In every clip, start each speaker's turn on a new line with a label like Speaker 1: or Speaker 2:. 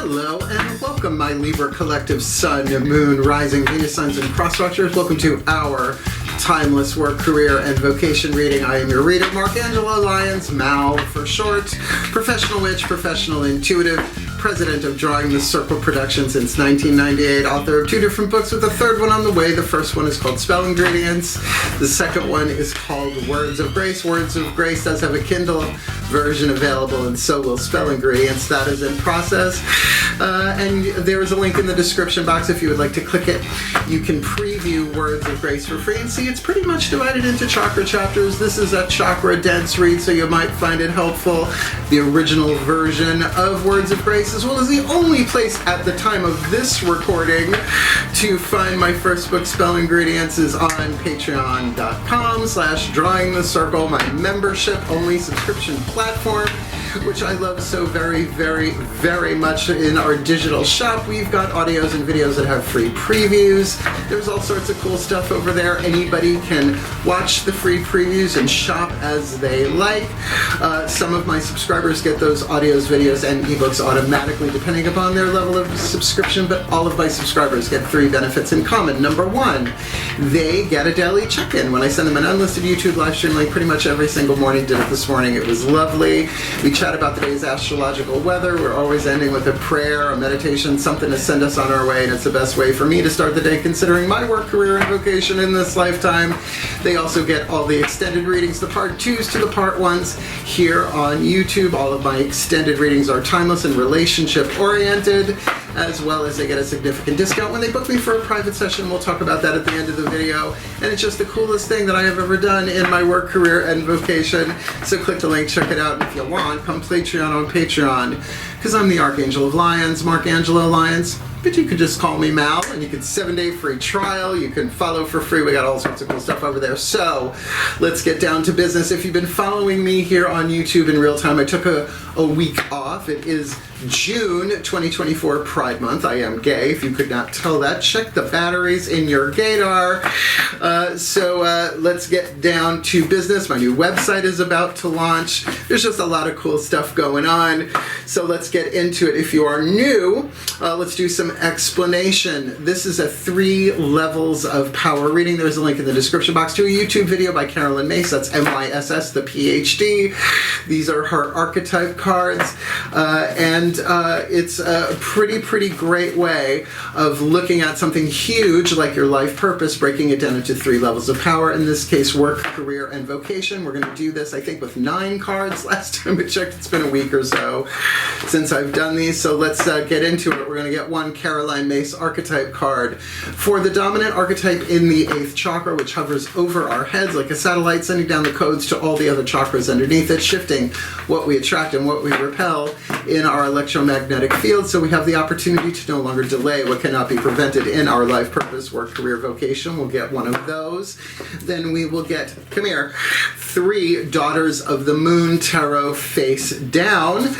Speaker 1: Hello and welcome, my Libra collective Sun, Moon, Rising, Venus, Suns, and Cross Watchers. Welcome to our timeless work, career, and vocation reading. I am your reader, Markangela Lyons, Mal for short, professional witch, professional intuitive, president of Drawing the Circle Productions since 1998, author of 2 different books with a 3rd one on the way. The first one is called Spell Ingredients. The second one is called Words of Grace. Words of Grace does have a Kindle version available, and so will Spell Ingredients. That is in process. And there is a link in the description box if you would like to click it. You can preview Words of Grace for free and see it's pretty much divided into chakra chapters. This is a chakra dense read, so you might find it helpful. The original version of Words of Grace, as well as the only place at the time of this recording to find my first book, Spell Ingredients, is on patreon.com/drawingthecircle, my membership-only subscription platform, which I love so very, very, very much. In our digital shop, we've got audios and videos that have free previews. There's all sorts of cool stuff over there. Anybody can watch the free previews and shop as they like. Some of my subscribers get those audios, videos, and ebooks automatically depending upon their level of subscription, but all of my subscribers get 3 benefits in common. Number 1, they get a daily check-in when I send them an unlisted YouTube live stream link pretty much every single morning. Did it this morning. It was lovely. We chat about the day's astrological weather. We're always ending with a prayer, a meditation, something to send us on our way, and it's the best way for me to start the day considering my work, career, and vocation in this lifetime. They also get all the extended readings, the part 2s to the part 1s here on YouTube. All of my extended readings are timeless and relationship oriented, as well as they get a significant discount when they book me for a private session. We'll talk about that at the end of the video. And it's just the coolest thing that I have ever done in my work, career, and vocation. So click the link, check it out, and if you want, come Patreon on Patreon, because I'm the Archangel of Lions, Markangela Lyons. But you could just call me Mal, and you can 7-day free trial. You can follow for free. We got all sorts of cool stuff over there. So let's get down to business. If you've been following me here on YouTube in real time, I took a week off. It is June 2024, Pride Month. I am gay, if you could not tell that. Check the batteries in your gaydar. So let's get down to business. My new website is about to launch. There's just a lot of cool stuff going on. So let's get into it. If you are new, let's do some explanation. This is a 3 levels of power reading. There's a link in the description box to a YouTube video by Carolyn Mace. That's MYSS, the PhD. These are her archetype cards. And it's a pretty great way of looking at something huge like your life purpose, breaking it down into 3 levels of power. In this case, work, career, and vocation. We're going to do this, I think, with 9 cards. Last time I checked, it's been a week or so since I've done these. So let's get into it. We're going to get one Caroline Mace archetype card for the dominant archetype in the 8th chakra, which hovers over our heads like a satellite, sending down the codes to all the other chakras underneath it, shifting what we attract and what we repel in our electromagnetic field, so we have the opportunity to no longer delay what cannot be prevented in our life purpose, work, career, vocation. We'll get one of those. Then we will get, come here, 3 Daughters of the Moon Tarot face down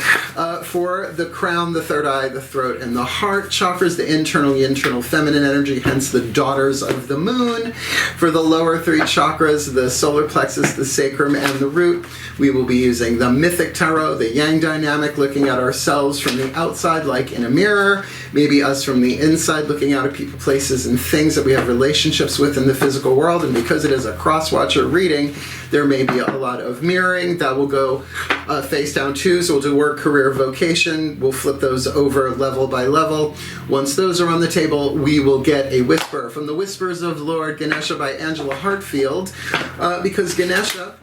Speaker 1: for the crown, the 3rd eye, the throat, and the heart chakras, the internal feminine energy, hence the Daughters of the Moon. For the lower 3 chakras, the solar plexus, the sacrum, and the root, we will be using the mythic tarot, the yang dynamic, looking at ourselves from the outside like in a mirror, maybe us from the inside looking out at people, places, and things that we have relationships with in the physical world. And because it is a cross-watcher reading, there may be a lot of mirroring. That will go face down too. So we'll do work, career, vocation. We'll flip those over level by level. Once those are on the table, we will get a whisper from the Whispers of Lord Ganesha by Angela Hartfield, because Ganesha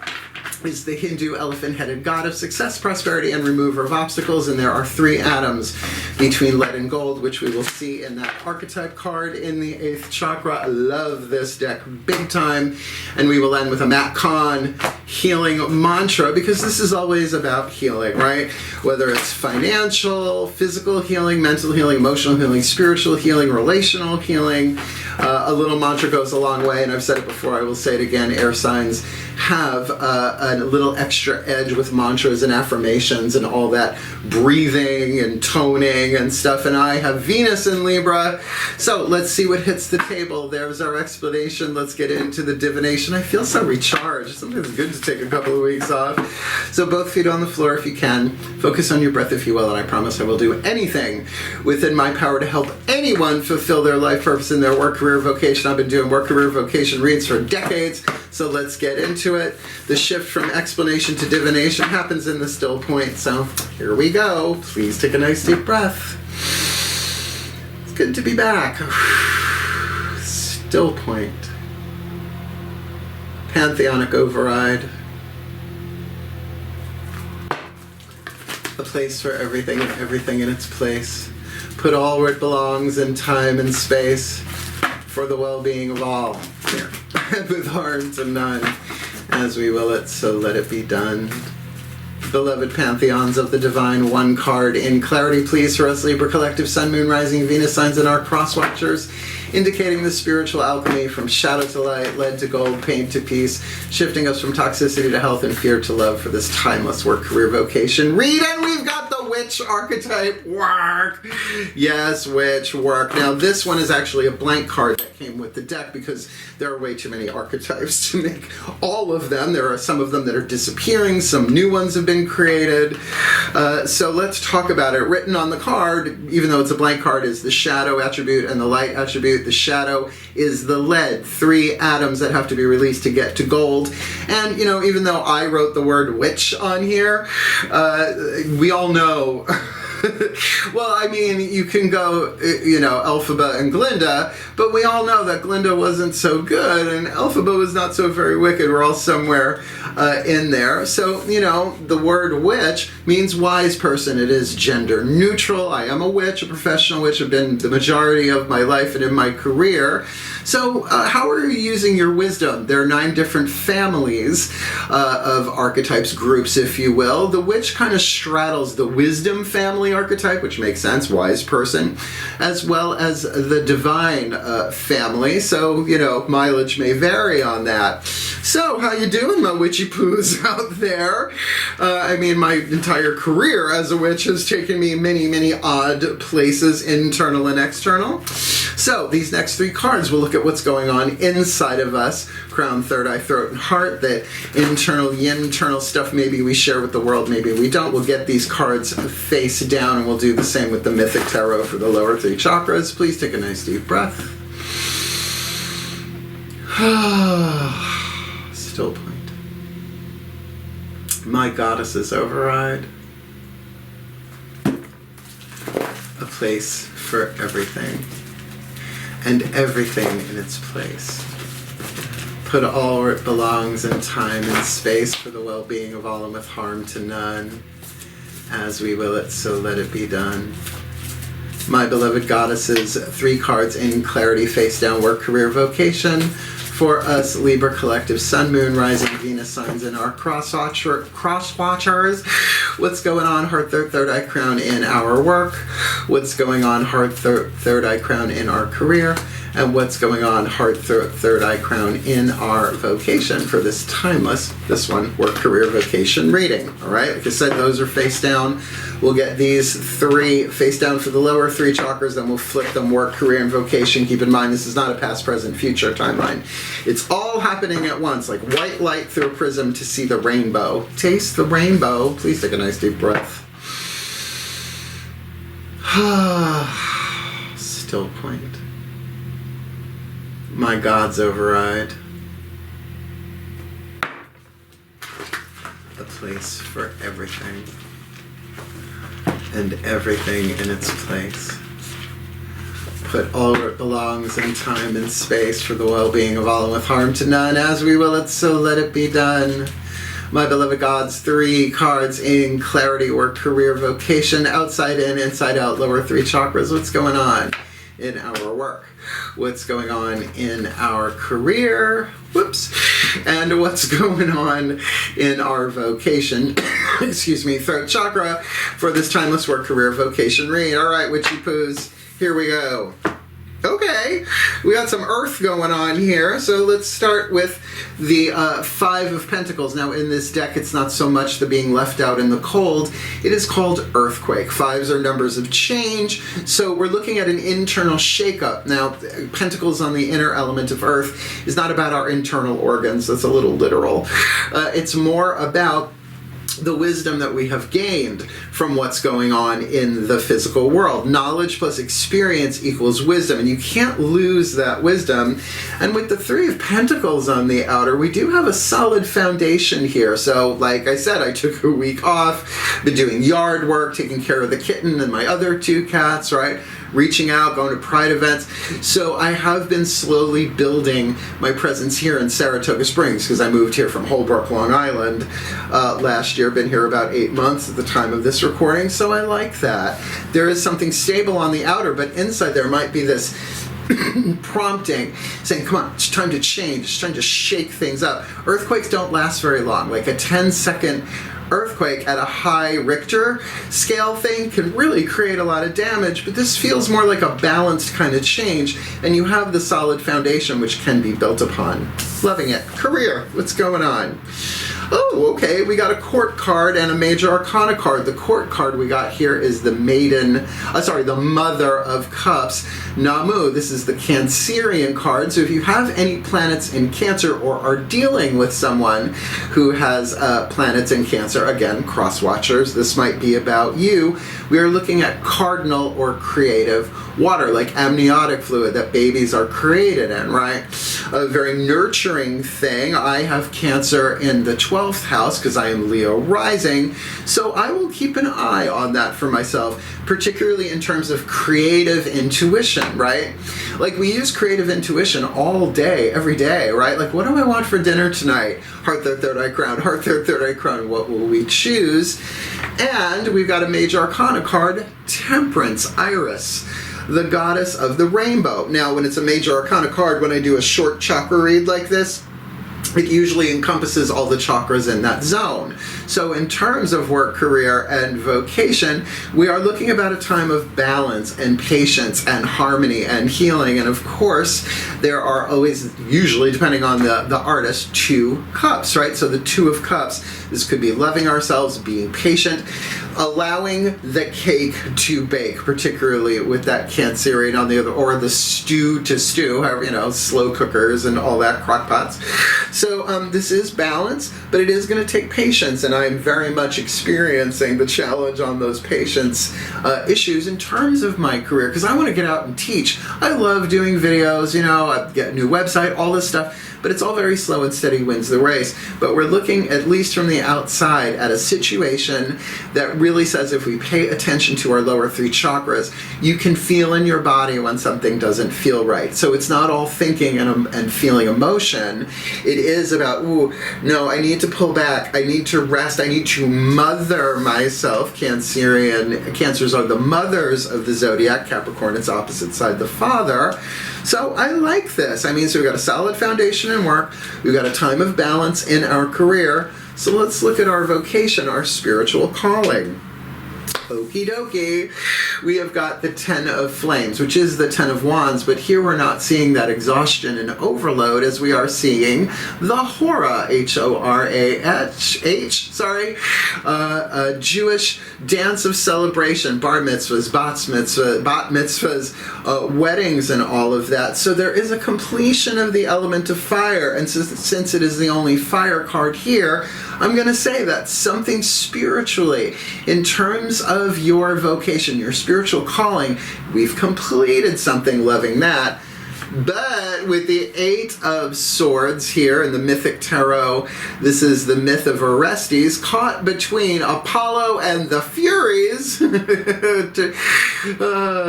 Speaker 1: is the Hindu elephant-headed god of success, prosperity, and remover of obstacles, and there are 3 atoms between lead and gold, which we will see in that archetype card in the 8th chakra. I love this deck big time, and we will end with a Matt Kahn healing mantra, because this is always about healing, right? Whether it's financial, physical healing, mental healing, emotional healing, spiritual healing, relational healing, a little mantra goes a long way, and I've said it before, I will say it again. Air signs have a add a little extra edge with mantras and affirmations and all that breathing and toning and stuff. And I have Venus in Libra. So let's see what hits the table. There's our explanation. Let's get into the divination. I feel so recharged. Sometimes it's good to take a couple of weeks off. So both feet on the floor if you can. Focus on your breath if you will, and I promise I will do anything within my power to help anyone fulfill their life purpose in their work, career, vocation. I've been doing work, career, vocation reads for decades, so let's get into it. The shift from explanation to divination happens in the still point, so here we go. Please take a nice deep breath. It's good to be back. Still point. Pantheonic override. A place for everything and everything in its place. Put all where it belongs in time and space for the well-being of all. Here. With harm to none. As we will it, so let it be done. Beloved pantheons of the divine, one card in clarity, please, for us Libra Collective, Sun, Moon, Rising, Venus signs and our cross-watchers, indicating the spiritual alchemy from shadow to light, lead to gold, pain to peace, shifting us from toxicity to health and fear to love for this timeless work, career, vocation read. And we've got the witch archetype work. Yes, witch work. Now this one is actually a blank card that came with the deck because there are way too many archetypes to make all of them. There are some of them that are disappearing. Some new ones have been created. So let's talk about it. Written on the card, even though it's a blank card, is the shadow attribute and the light attribute. The shadow is the lead, 3 atoms that have to be released to get to gold. And, you know, even though I wrote the word witch on here, we all know well, I mean, you can go, you know, Elphaba and Glinda, but we all know that Glinda wasn't so good and Elphaba was not so very wicked. We're all somewhere in there. So, you know, the word witch means wise person. It is gender neutral. I am a witch, a professional witch. I've been the majority of my life and in my career. So how are you using your wisdom? There are 9 different families of archetypes, groups, if you will. The witch kind of straddles the wisdom family archetype, which makes sense, wise person, as well as the divine family. So, you know, mileage may vary on that. So, how you doing, my witchy poos out there? I mean, my entire career as a witch has taken me many, many odd places, internal and external. So, these next 3 cards will look at what's going on inside of us. Crown, third eye, throat, and heart. That internal, yin-internal stuff maybe we share with the world, maybe we don't. We'll get these cards face down, and we'll do the same with the Mythic Tarot for the lower 3 chakras. Please take a nice deep breath. Still point. My goddesses override. A place for everything. And everything in its place. Put all where it belongs in time and space for the well-being of all and with harm to none. As we will it, so let it be done. My beloved goddesses, 3 cards in clarity, face down, work, career, vocation. For us, Libra Collective, Sun, Moon, Rising, Venus signs in our cross-watchers. What's going on, heart, third eye crown in our work? What's going on, heart, third eye crown in our career? And what's going on, heart, third eye crown in our vocation for this timeless, this one, work, career, vocation reading. All right, like I said, those are face down. We'll get these 3 face down for the lower 3 chakras, then we'll flip them, work, career, and vocation. Keep in mind, this is not a past, present, future timeline. It's all happening at once, like white light through a prism to see the rainbow. Taste the rainbow. Please take a nice deep breath. Still point. My gods override. A place for everything. And everything in its place. Put all where it belongs in time and space for the well-being of all and with harm to none. As we will it, so let it be done. My beloved gods, 3 cards in clarity, work, career, vocation, outside in, inside out, lower 3 chakras. What's going on in our work? What's going on in our career? Whoops. And what's going on in our vocation? Excuse me, throat chakra for this timeless work, career, vocation read. All right, witchy poos, here we go. Okay, we got some earth going on here, so let's start with the Five of Pentacles. Now in this deck, it's not so much the being left out in the cold, it is called earthquake. Fives are numbers of change, so we're looking at an internal shakeup. Now, Pentacles on the inner element of earth is not about our internal organs, that's a little literal. It's more about the wisdom that we have gained from what's going on in the physical world. Knowledge plus experience equals wisdom, and you can't lose that wisdom. And with the Three of Pentacles on the outer, we do have a solid foundation here. So, like I said, I took a week off, been doing yard work, taking care of the kitten and my other two cats, right? Reaching out, going to pride events. So I have been slowly building my presence here in Saratoga Springs because I moved here from Holbrook, Long Island last year. Been here about 8 months at the time of this recording, so I like that. There is something stable on the outer, but inside there might be this prompting, saying, come on, it's time to change, it's time to shake things up. Earthquakes don't last very long. Like a 10-second earthquake at a high Richter scale thing can really create a lot of damage, but this feels more like a balanced kind of change, and you have the solid foundation which can be built upon. Loving it. Career, what's going on? Oh, okay, we got a court card and a major arcana card. The court card we got here is the the Mother of Cups, Namu. This is the Cancerian card. So if you have any planets in Cancer or are dealing with someone who has planets in Cancer, again, cross watchers, this might be about you. We are looking at cardinal or creative water, like amniotic fluid that babies are created in, right? A very nurturing thing. I have Cancer in the 12th house because I am Leo rising, so I will keep an eye on that for myself, particularly in terms of creative intuition, right? Like we use creative intuition all day, every day, right? Like, what do I want for dinner tonight? Heart, third eye crown, heart, third eye crown, what will we choose? And we've got a major arcana card, Temperance, Iris, the goddess of the rainbow. Now, when it's a major arcana card, when I do a short chakra read like this, it usually encompasses all the chakras in that zone. So in terms of work, career, and vocation, we are looking about a time of balance and patience and harmony and healing. And of course, there are always, usually depending on the artist, 2 cups, right? So the 2 of Cups, this could be loving ourselves, being patient, allowing the cake to bake, particularly with that Cancerian on the other, or the stew to stew, however, slow cookers and all that, crock pots. So this is balance, but it is going to take patience, and I'm very much experiencing the challenge on those patience issues in terms of my career, because I want to get out and teach. I love doing videos, I get a new website, all this stuff, but it's all very slow and steady wins the race. But we're looking, at least from the outside, at a situation that really says if we pay attention to our lower 3 chakras, you can feel in your body when something doesn't feel right. So it's not all thinking and feeling emotion. It is about, ooh, no, I need to pull back, I need to rest, I need to mother myself. Cancers are the mothers of the zodiac. Capricorn, it's opposite side, the father. So I like this. So we've got a solid foundation in work, we've got a time of balance in our career. So let's look at our vocation, our spiritual calling. Okie dokie. We have got the 10 of Flames, which is the 10 of Wands, but here we're not seeing that exhaustion and overload as we are seeing the Hora, H-O-R-A-H, a Jewish dance of celebration, bar mitzvahs, bat mitzvahs, weddings and all of that. So there is a completion of the element of fire, and since it is the only fire card here, I'm going to say that something spiritually, in terms of your vocation, your spiritual calling, we've completed something, loving that. But with the 8 of Swords here in the Mythic Tarot, this is the myth of Orestes, caught between Apollo and the Furies,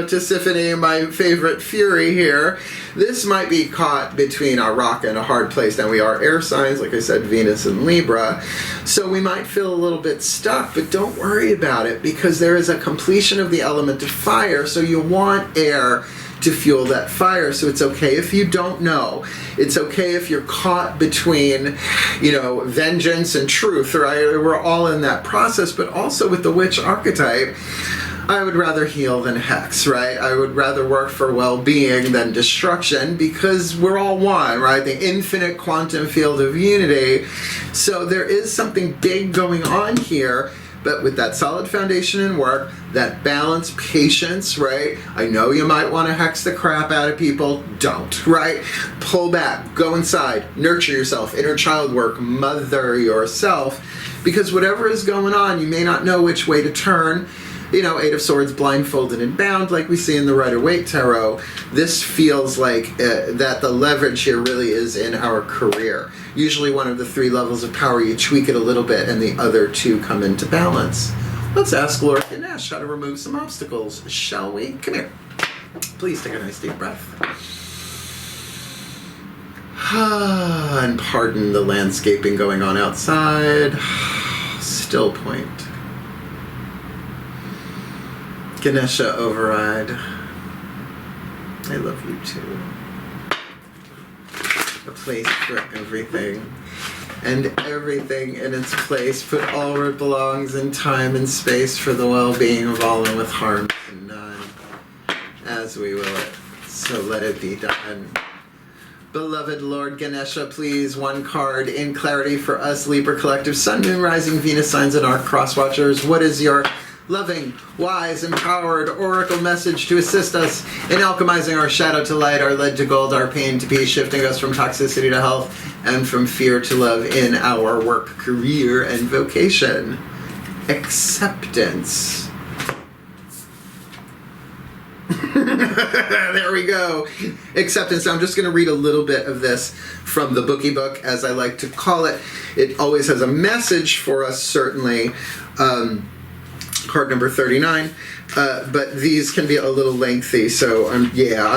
Speaker 1: Tisiphone, my favorite Fury here. This might be caught between a rock and a hard place. Now we are air signs, like I said, Venus and Libra, so we might feel a little bit stuck, but don't worry about it because there is a completion of the element of fire, so you want air to fuel that fire. So it's okay if you don't know. It's okay if you're caught between, vengeance and truth, right? We're all in that process, but also with the witch archetype, I would rather heal than hex, right? I would rather work for well-being than destruction, because we're all one, right? The infinite quantum field of unity. So there is something big going on here, but with that solid foundation in work, that balance, patience, right? I know you might want to hex the crap out of people. Don't, right? Pull back, go inside, nurture yourself, inner child work, mother yourself, because whatever is going on, you may not know which way to turn. You know, Eight of Swords, blindfolded and bound, like we see in the Rider-Waite Tarot. This feels like that the leverage here really is in our career. Usually one of the 3 levels of power, you tweak it a little bit and the other 2 come into balance. Let's ask Lord Ganesha how to remove some obstacles, shall we? Come here. Please take a nice deep breath. And pardon the landscaping going on outside. Still point. Ganesha override. I love you too. A place for everything, and everything in its place. Put all where it belongs in time and space for the well-being of all, and with harm to none. As we will it, so let it be done. Beloved Lord Ganesha, please, 1 card in clarity for us, Libra Collective, Sun, Moon, Rising, Venus signs, and our cross-watchers. What is your loving, wise, empowered oracle message to assist us in alchemizing our shadow to light, our lead to gold, our pain to peace, shifting us from toxicity to health, and from fear to love in our work, career, and vocation? Acceptance. There we go. Acceptance. Now I'm just going to read a little bit of this from the bookie book, as I like to call it. It always has a message for us, certainly. Card number 39, but these can be a little lengthy, so I'm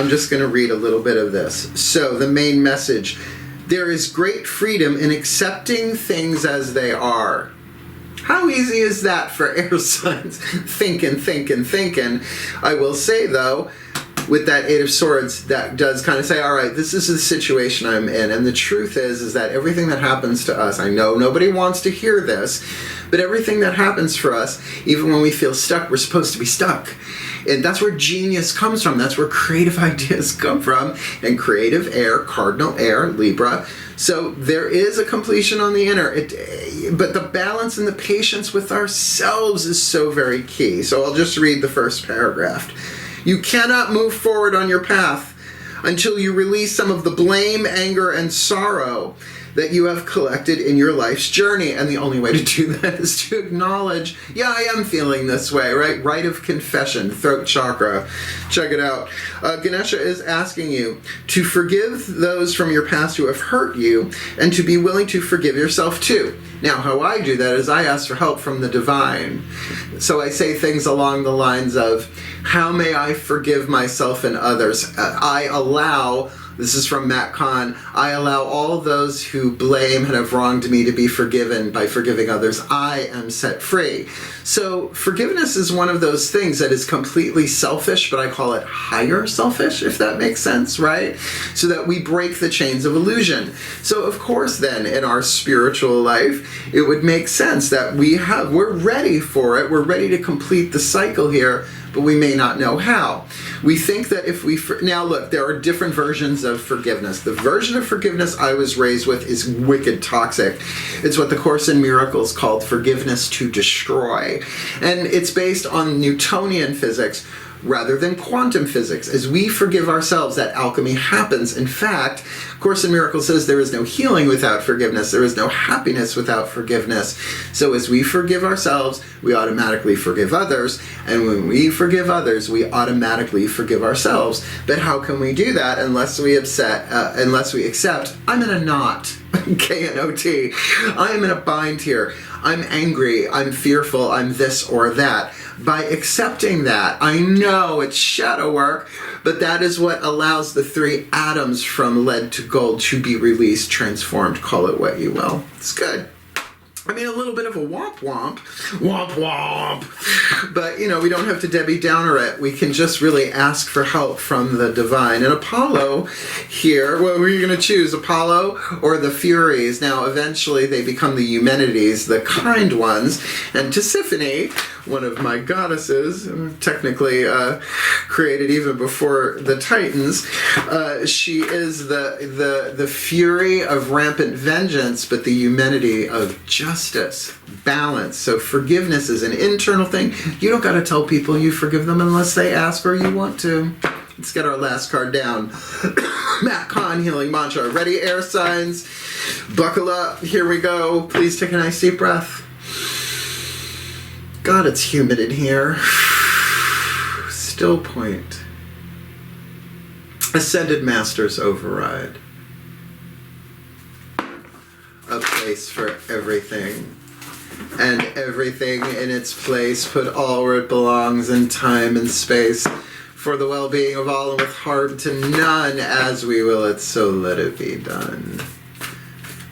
Speaker 1: just going to read a little bit of this. So the main message: there is great freedom in accepting things as they are. How easy is that for air signs? Thinking. I will say, though, with that Eight of Swords, that does kind of say, all right, this is the situation I'm in. And the truth is that everything that happens to us, I know nobody wants to hear this, but everything that happens for us, even when we feel stuck, we're supposed to be stuck. And that's where genius comes from. That's where creative ideas come from. And creative air, cardinal air, Libra. So there is a completion on the inner. But the balance and the patience with ourselves is so very key. So I'll just read the first paragraph. You cannot move forward on your path until you release some of the blame, anger, and sorrow that you have collected in your life's journey. And the only way to do that is to acknowledge, yeah, I am feeling this way, right? Rite of confession, throat chakra. Check it out. Ganesha is asking you to forgive those from your past who have hurt you, and to be willing to forgive yourself too. Now, how I do that is I ask for help from the divine. So I say things along the lines of, how may I forgive myself and others? I allow, this is from Matt Kahn, I allow all those who blame and have wronged me to be forgiven. By forgiving others, I am set free. So forgiveness is one of those things that is completely selfish, but I call it higher selfish, if that makes sense, right? So that we break the chains of illusion. So of course then, in our spiritual life, it would make sense that we're ready for it, we're ready to complete the cycle here, but we may not know how. We think that if we... Now look, there are different versions of forgiveness. The version of forgiveness I was raised with is wicked toxic. It's what the Course in Miracles called forgiveness to destroy. And it's based on Newtonian physics rather than quantum physics. As we forgive ourselves, that alchemy happens. In fact, Course in Miracles says there is no healing without forgiveness. There is no happiness without forgiveness. So as we forgive ourselves, we automatically forgive others. And when we forgive others, we automatically forgive ourselves. But how can we do that unless we accept, I'm in a knot, K-N-O-T. I am in a bind here. I'm angry, I'm fearful, I'm this or that. By accepting that, I know it's shadow work, but that is what allows the 3 atoms from lead to gold to be released, transformed, call it what you will. It's good. I mean, a little bit of a womp womp, but we don't have to Debbie Downer it. We can just really ask for help from the divine. And Apollo here, what were you going to choose, Apollo or the Furies? Now, eventually they become the Eumenides, the kind ones, and Tisiphone one of my goddesses, technically created even before the Titans. She is the fury of rampant vengeance, but the humanity of justice, balance. So forgiveness is an internal thing. You don't got to tell people you forgive them unless they ask or you want to. Let's get our last card down. Matt Kahn, Healing Mantra. Ready, air signs? Buckle up. Here we go. Please take a nice deep breath. God, it's humid in here. Still point. Ascended Masters override. A place for everything. And everything in its place. Put all where it belongs in time and space. For the well-being of all and with harm to none, as we will it, so let it be done.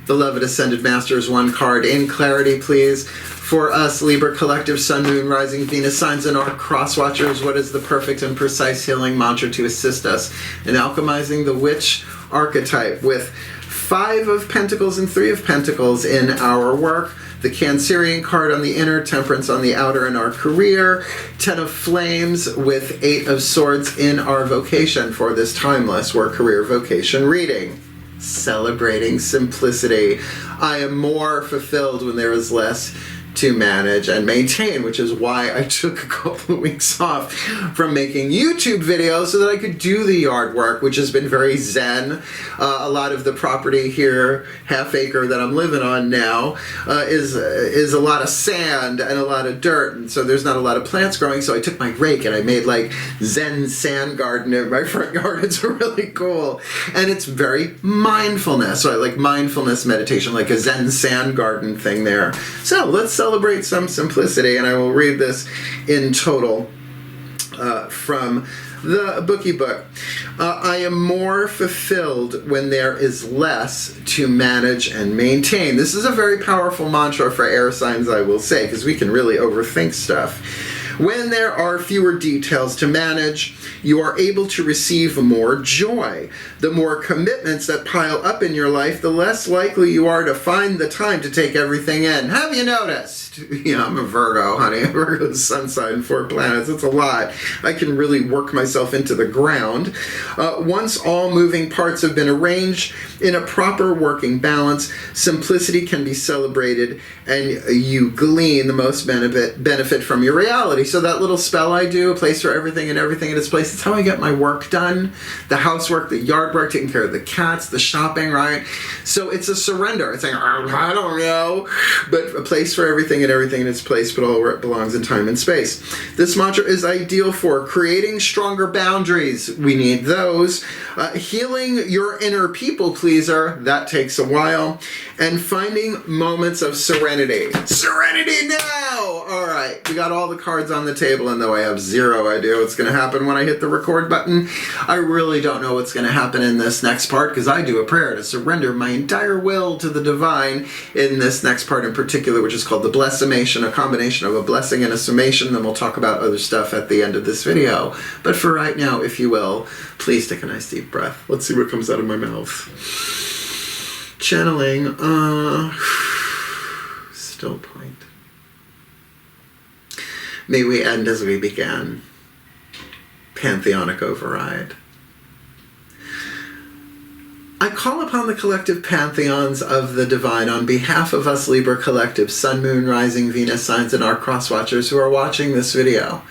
Speaker 1: Beloved Ascended Masters, one card in clarity, please. For us, Libra Collective, Sun, Moon, Rising, Venus signs, and our cross-watchers, what is the perfect and precise healing mantra to assist us in alchemizing the witch archetype with 5 of Pentacles and 3 of Pentacles in our work? The Cancerian card on the inner, Temperance on the outer in our career, 10 of Flames with 8 of Swords in our vocation for this timeless Work-Career-Vocation reading. Celebrating simplicity. I am more fulfilled when there is less to manage and maintain, which is why I took a couple of weeks off from making YouTube videos so that I could do the yard work, which has been very zen. A lot of the property here, half acre that I'm living on now, is a lot of sand and a lot of dirt, and so there's not a lot of plants growing, so I took my rake and I made like zen sand garden in my front yard. It's really cool, and it's very mindfulness, so I like mindfulness meditation, like a zen sand garden thing there. So let's celebrate some simplicity, and I will read this in total from the bookie book. I am more fulfilled when there is less to manage and maintain. This is a very powerful mantra for air signs, I will say, because we can really overthink stuff. When there are fewer details to manage, you are able to receive more joy. The more commitments that pile up in your life, the less likely you are to find the time to take everything in. Have you noticed? You know, I'm a Virgo, honey. Virgo's sun sign, 4 planets. It's a lot. I can really work myself into the ground. Once all moving parts have been arranged in a proper working balance, simplicity can be celebrated and you glean the most benefit from your reality. So that little spell I do, a place for everything and everything in its place, it's how I get my work done. The housework, the yard work, taking care of the cats, the shopping, right? So it's a surrender. It's like, I don't know, but a place for everything and everything in its place, but all where it belongs in time and space. This mantra is ideal for creating stronger boundaries. We need those. Healing your inner people pleaser. That takes a while. And finding moments of serenity. Serenity now! All right, we got all the cards on the table, and though I have zero idea what's going to happen when I hit the record button, I really don't know what's going to happen in this next part, because I do a prayer to surrender my entire will to the divine in this next part in particular, which is called the blessimation, a combination of a blessing and a summation. Then we'll talk about other stuff at the end of this video. But for right now, if you will, please take a nice deep breath. Let's see what comes out of my mouth. Channeling, still point. May we end as we began. Pantheonic override. I call upon the collective pantheons of the divine on behalf of us Libra Collective, Sun, Moon, Rising, Venus signs, and our cross-watchers who are watching this video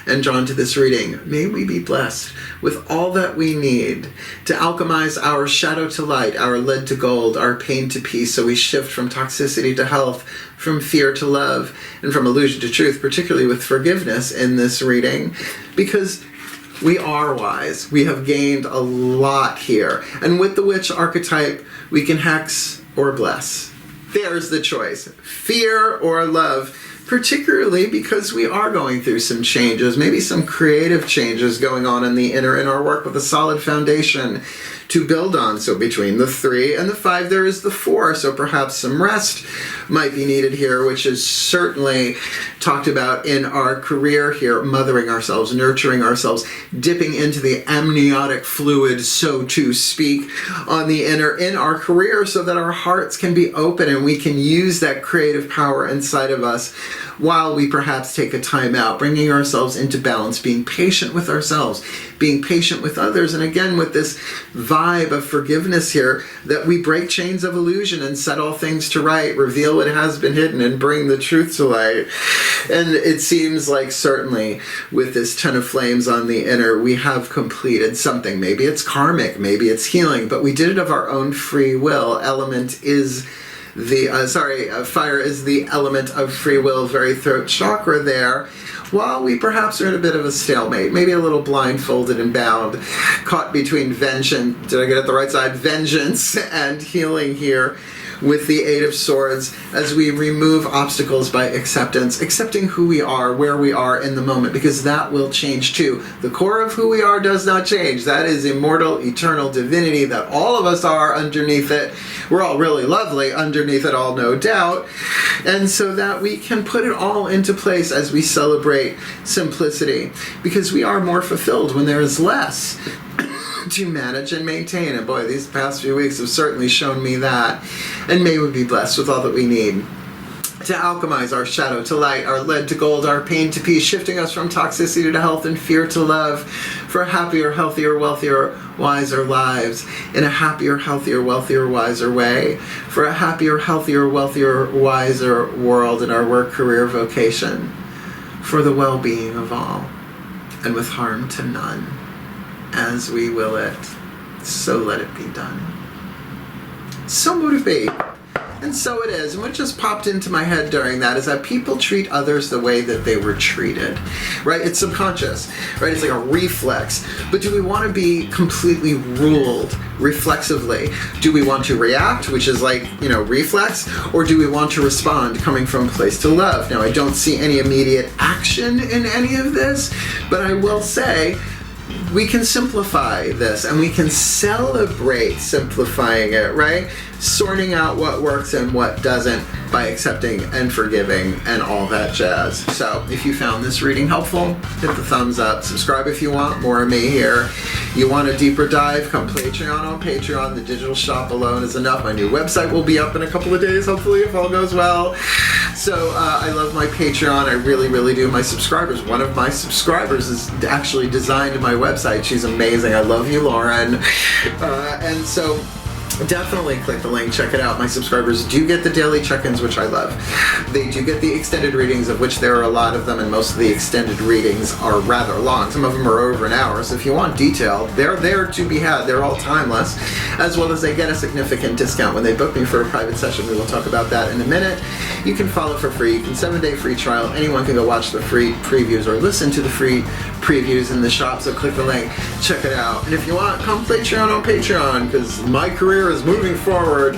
Speaker 1: and drawn to this reading. May we be blessed with all that we need to alchemize our shadow to light, our lead to gold, our pain to peace, so we shift from toxicity to health, from fear to love, and from illusion to truth, particularly with forgiveness in this reading, because we are wise. We have gained a lot here. And with the witch archetype, we can hex or bless. There's the choice. Fear or love. Particularly because we are going through some changes, maybe some creative changes going on in the inner in our work with a solid foundation to build on. So between the 3 and the 5, there is the 4. So perhaps some rest might be needed here, which is certainly talked about in our career here, mothering ourselves, nurturing ourselves, dipping into the amniotic fluid, so to speak, on the inner in our career, so that our hearts can be open and we can use that creative power inside of us while we perhaps take a time out, bringing ourselves into balance, being patient with ourselves, being patient with others, and again with this vibe of forgiveness here, that we break chains of illusion and set all things to right, reveal what has been hidden, and bring the truth to light. And it seems like certainly with this 10 of flames on the inner, we have completed something. Maybe it's karmic, maybe it's healing, but we did it of our own free will. Element is fire is the element of free will, very throat chakra there, while we perhaps are in a bit of a stalemate, maybe a little blindfolded and bound, caught between vengeance, did I get it the right side? Vengeance and healing here with the 8 of Swords, as we remove obstacles by acceptance, accepting who we are, where we are in the moment, because that will change too. The core of who we are does not change. That is immortal, eternal divinity that all of us are underneath it. We're all really lovely underneath it all, no doubt. And so that we can put it all into place as we celebrate simplicity, because we are more fulfilled when there is less to manage and maintain. And boy, these past few weeks have certainly shown me that. And may we be blessed with all that we need to alchemize our shadow to light, our lead to gold, our pain to peace, shifting us from toxicity to health and fear to love, for happier, healthier, wealthier, wiser lives, in a happier, healthier, wealthier, wiser way, for a happier, healthier, wealthier, wiser world in our work, career, vocation, for the well-being of all, and with harm to none. As we will it, so let it be done. So motivate. And so it is. And what just popped into my head during that is that people treat others the way that they were treated, right? It's subconscious, right? It's like a reflex. But do we want to be completely ruled reflexively? Do we want to react, which is like, reflex? Or do we want to respond coming from a place to love? Now, I don't see any immediate action in any of this, but I will say, we can simplify this, and we can celebrate simplifying it, right? Sorting out what works and what doesn't by accepting and forgiving and all that jazz. So if you found this reading helpful, hit the thumbs up. Subscribe if you want more of me here. You want a deeper dive? Come Patreon on Patreon. The digital shop alone is enough. My new website will be up in a couple of days, hopefully, if all goes well. So I love my Patreon. I really, really do. My subscribers. One of my subscribers has actually designed my website. She's amazing. I love you, Lauren. And so definitely click the link, check it out. My subscribers do get the daily check-ins, which I love. They do get the extended readings, of which there are a lot of them, and most of the extended readings are rather long. Some of them are over an hour, so if you want detail, they're there to be had. They're all timeless, as well as they get a significant discount when they book me for a private session. We will talk about that in a minute. You can follow for free. You can 7-day free trial. Anyone can go watch the free previews or listen to the free previews in the shop, so click the link, check it out. And if you want, come Patreon on Patreon, because my career is moving forward,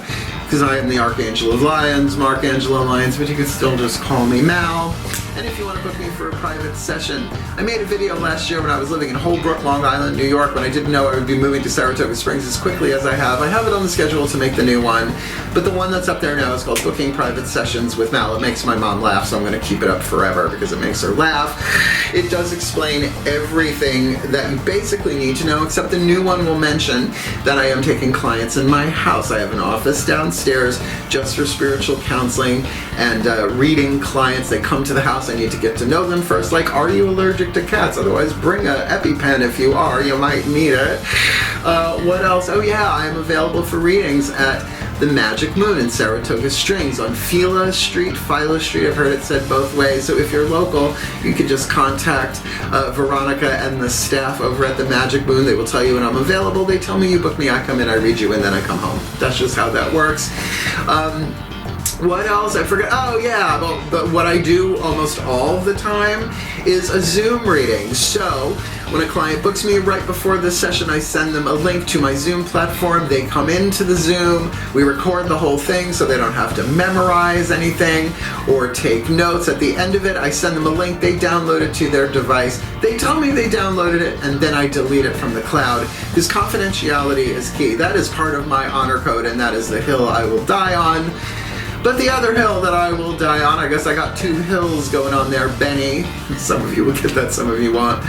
Speaker 1: because I am the Archangel of Lions, Markangelo Lions, but you can still just call me Mal. And if you want to book me for a private session, I made a video last year when I was living in Holbrook, Long Island, New York, when I didn't know I would be moving to Saratoga Springs as quickly as I have. I have it on the schedule to make the new one, but the one that's up there now is called Booking Private Sessions with Mal. It makes my mom laugh, so I'm going to keep it up forever because it makes her laugh. It does explain everything that you basically need to know, except the new one will mention that I am taking clients in my house. I have an office downstairs just for spiritual counseling and reading clients. They come to the house. I need to get to know them first, like, are you allergic to cats? Otherwise, bring an EpiPen if you are. You might need it. What else? Oh yeah, I am available for readings at the Magic Moon in Saratoga Springs on Philo Street. I've heard it said both ways. So if you're local, you can just contact Veronica and the staff over at the Magic Moon. They will tell you when I'm available. They tell me you book me, I come in, I read you, and then I come home. That's just how that works. What else? I forgot. Oh yeah, but what I do almost all the time is a Zoom reading. So When a client books me right before this session, I send them a link to my Zoom platform. They come into the Zoom. We record the whole thing so they don't have to memorize anything or take notes. At the end of it, I send them a link. They download it to their device. They tell me they downloaded it, and then I delete it from the cloud, because confidentiality is key. That is part of my honor code, and that is the hill I will die on. But the other hill that I will die on, I guess I got two hills going on there, Benny. Some of you will get that, some of you won't.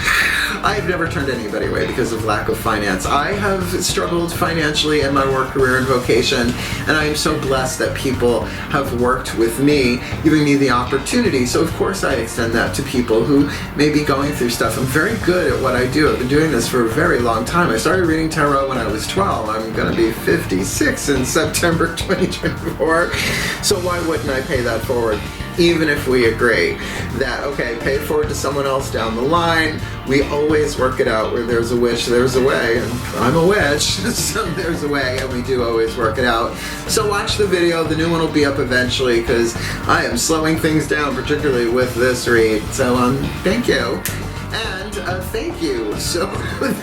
Speaker 1: I've never turned anybody away because of lack of finance. I have struggled financially in my work, career, and vocation, and I am so blessed that people have worked with me, giving me the opportunity. So of course I extend that to people who may be going through stuff. I'm very good at what I do. I've been doing this for a very long time. I started reading tarot when I was 12. I'm going to be 56 in September 2024. So why wouldn't I pay that forward? Even if we agree that, okay, pay it forward to someone else down the line. We always work it out. Where there's a wish, there's a way. And I'm a witch, so there's a way, and we do always work it out. So watch the video. The new one will be up eventually, because I am slowing things down, particularly with this read. So thank you. And thank you so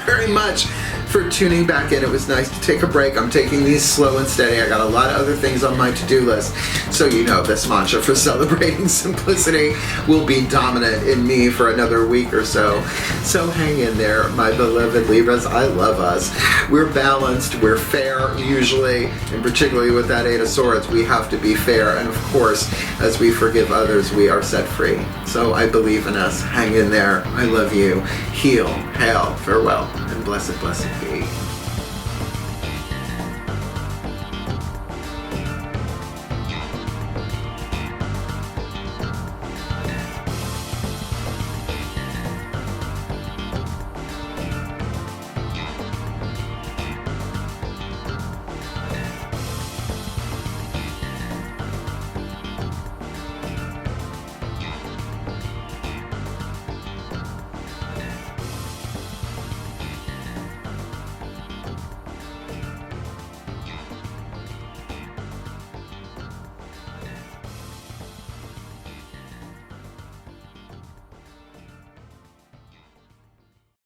Speaker 1: very much for tuning back in. It was nice to take a break. I'm taking these slow and steady. I got a lot of other things on my to-do list. So you know this mantra for celebrating simplicity will be dominant in me for another week or so. So hang in there, my beloved Libras. I love us. We're balanced. We're fair, usually, and particularly with that Eight of Swords, we have to be fair. And of course, as we forgive others, we are set free. So I believe in us. Hang in there. I love you. Heal, hail, farewell, and blessed, blessed be.